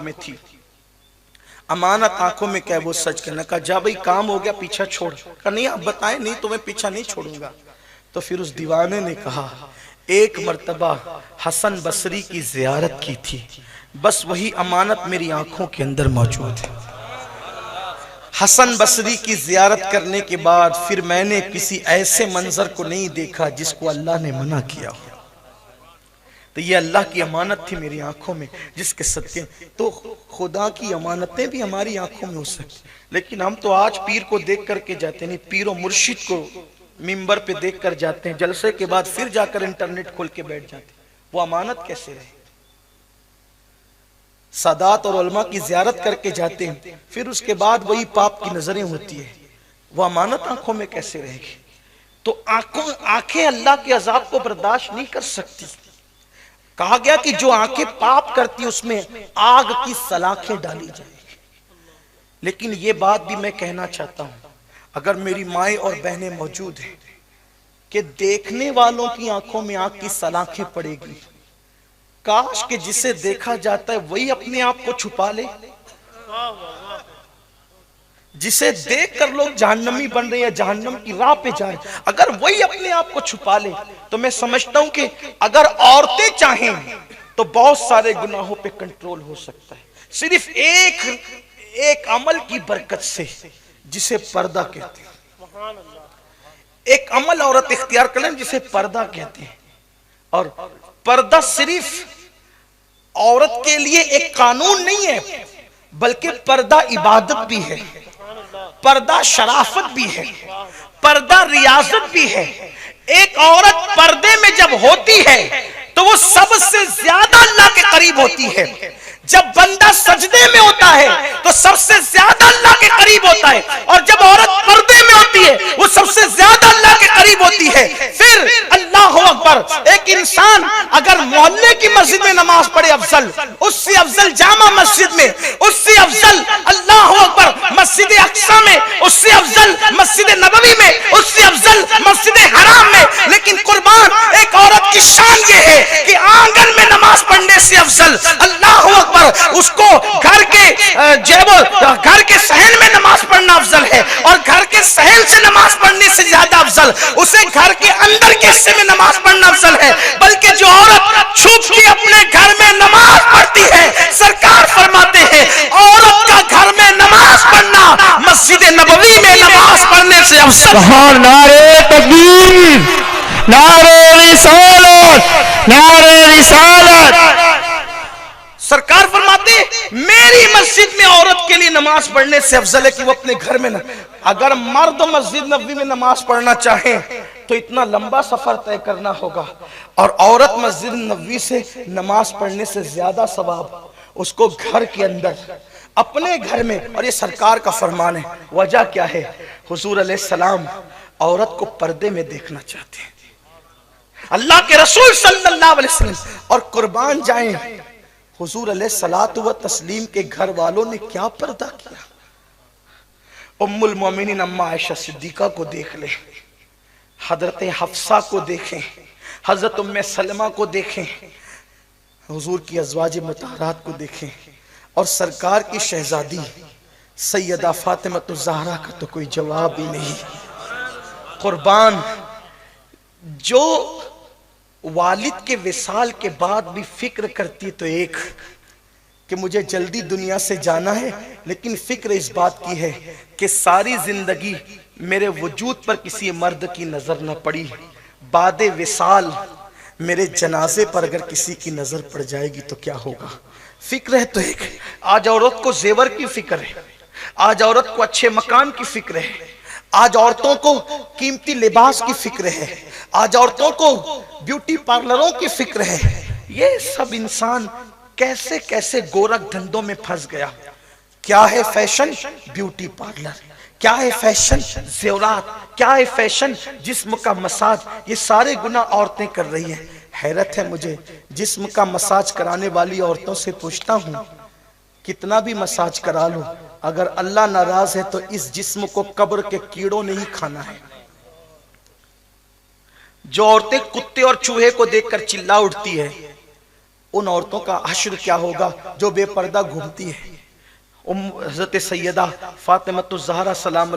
में थी, अमानत आंखों में क्या वो सच कहना। कहा जा भाई काम हो गया पीछा छोड़। कहा नहीं आप बताएं, नहीं तुम्हें पीछा नहीं छोड़ूंगा। तो फिर उस दीवाने ने कहा एक मर्तबा हसन बसरी की जियारत की थी, बस वही अमानत मेरी आंखों के अंदर मौजूद है। हसन बसरी की जियारत करने के बाद फिर मैंने किसी ऐसे मंजर को नहीं देखा जिसको अल्लाह ने मना किया हो। तो ये अल्लाह की अमानत थी मेरी आंखों में, जिसके सदके तो खुदा की अमानतें भी हमारी आंखों में हो सकती। लेकिन हम तो आज पीर को देख करके जाते नहीं, पीर और मुर्शिद को मिंबर पे देख कर जाते हैं, जलसे के बाद फिर जाकर इंटरनेट खोल के बैठ जाते हैं। वो अमानत कैसे रहे? सादात और उलमा की जियारत करके जाते हैं, फिर उसके बाद वही पाप की नजरें होती है, वो अमानत आंखों में कैसे रहेगी? तो आंखें अल्लाह के अजाब को बर्दाश्त नहीं कर सकती। कहा गया कि जो आंखें पाप करती उसमें आग की सलाखें डाली जाएगी। लेकिन ये बात भी मैं कहना चाहता हूं, अगर मेरी माएं और बहनें मौजूद हैं कि देखने वालों की आंखों में आग की सलाखें पड़ेगी, काश कि जिसे देखा जाता है वही अपने आप को छुपा ले। जिसे देखकर लोग जहन्नमी बन रहे हैं, जहन्नम की राह पे जा रहे हैं, अगर वही अपने आप को छुपा ले तो मैं समझता हूं कि अगर औरतें चाहें तो बहुत सारे गुनाहों पे कंट्रोल हो सकता है, सिर्फ एक अमल की बरकत से, जिसे पर्दा कहते हैं। एक अमल औरत इख्तियार कर लें जिसे पर्दा कहते हैं। और पर्दा सिर्फ औरत के लिए एक कानून नहीं है, बल्कि पर्दा इबादत भी है, पर्दा शराफत भी है, पर्दा रियाजत भी है। एक औरत पर्दे में जब होती है तो वो सबसे ज्यादा अल्लाह के करीब होती है। जब बंदा सजदे में होता है तो सबसे ज्यादा अल्लाह के करीब होता है, और जब औरत पर्दे में होती है वो सबसे ज्यादा अल्लाह के करीब होती है। फिर अल्लाह अकबर, एक इंसान अगर मोहल्ले की मस्जिद में नमाज पढ़े अफजल, उससे अफजल जामा मस्जिद में, उससे अफजल अल्लाह अकबर मस्जिद अक्सा में, उससे अफजल मस्जिद नबवी में, उससे अफजल मस्जिद हराम में। लेकिन कुर्बान एक औरत की शान ये है कि आंगन में नमाज पढ़ने से अफजल, अल्लाह अकबर, उसको घर के सहन में नमाज पढ़ना अफजल है, और घर के सहन से नमाज पढ़ने से ज्यादा अफजल उसे घर के अंदर के हिस्से में नमाज पढ़ना अफजल है। बल्कि जो औरत छुप के अपने घर में नमाज पढ़ती है, सरकार फरमाते हैं औरत का घर में नमाज पढ़ना मस्जिद नबवी में नमाज पढ़ने से अफजल। नारे तकबीर, नारे रिसालत, नारे रिसालत। सरकार फरमाते मेरी मस्जिद में औरत के लिए नमाज पढ़ने से अफजल है कि वो अपने घर में अगर मर्द मस्जिद नबवी में नमाज पढ़ना चाहे तो इतना लंबा सफर तय करना होगा, और औरत मस्जिद नबवी से नमाज पढ़ने से ज्यादा सवाब उसको घर के अंदर अपने घर में। और ये सरकार का फरमान है। वजह क्या है? हुजूर अलैहिस्सलाम औरत को पर्दे में देखना चाहते हैं, अल्लाह के रसूल सल्लल्लाहु अलैहि वसल्लम। और कुर्बान जाएं, हुजूर अलैहिस्सलातु व तस्लीम के घर वालों ने क्या पर्दा किया। उम्मुल मोमिनीन अम्मा आयशा सिद्दीका को देख ले, हजरत हफ्सा को देखें, हजरत उम्मे सलमा को देखें, हुजूर की अज़वाज मुतहरात को देखें, और सरकार की शहजादी सैयदा फातिमा ज़हरा का तो कोई जवाब ही नहीं। कुर्बान जो वालिद के विसाल के बाद भी फिक्र करती तो एक कि मुझे जल्दी दुनिया से जाना है, लेकिन फिक्र इस बात की है कि सारी जिंदगी मेरे वजूद पर किसी मर्द की नजर न पड़ी, बादे विसाल मेरे जनाजे पर अगर किसी की नजर पड़ जाएगी तो क्या होगा। फिक्र है तो एक। आज औरत को जेवर की फिक्र है, आज औरत को अच्छे मकान की फिक्र है, आज औरतों को कीमती लिबास की फिक्र है, आज औरतों को ब्यूटी पार्लरों की फिक्र है। ये सब इंसान कैसे कैसे गोरख धंधों में फंस गया। क्या है फैशन? Beauty parlour. क्या है फैशन? ज़ेवरात। क्या है फैशन? जिस्म का मसाज। ये सारे गुनाह औरतें कर रही हैं। हैरत है मुझे, जिस्म का मसाज कराने वाली औरतों से पूछता हूँ कितना भी मसाज करा लो, अगर अल्लाह नाराज है तो इस जिस्म को कब्र के कीड़ों ने ही खाना है। जो औरतें कुत्ते और चूहे को देखकर चिल्ला उठती है, उन औरतों का हश्र क्या होगा जो बेपर्दा घूमती है। हज़रत सैयदा फातिमा ज़हरा सलाम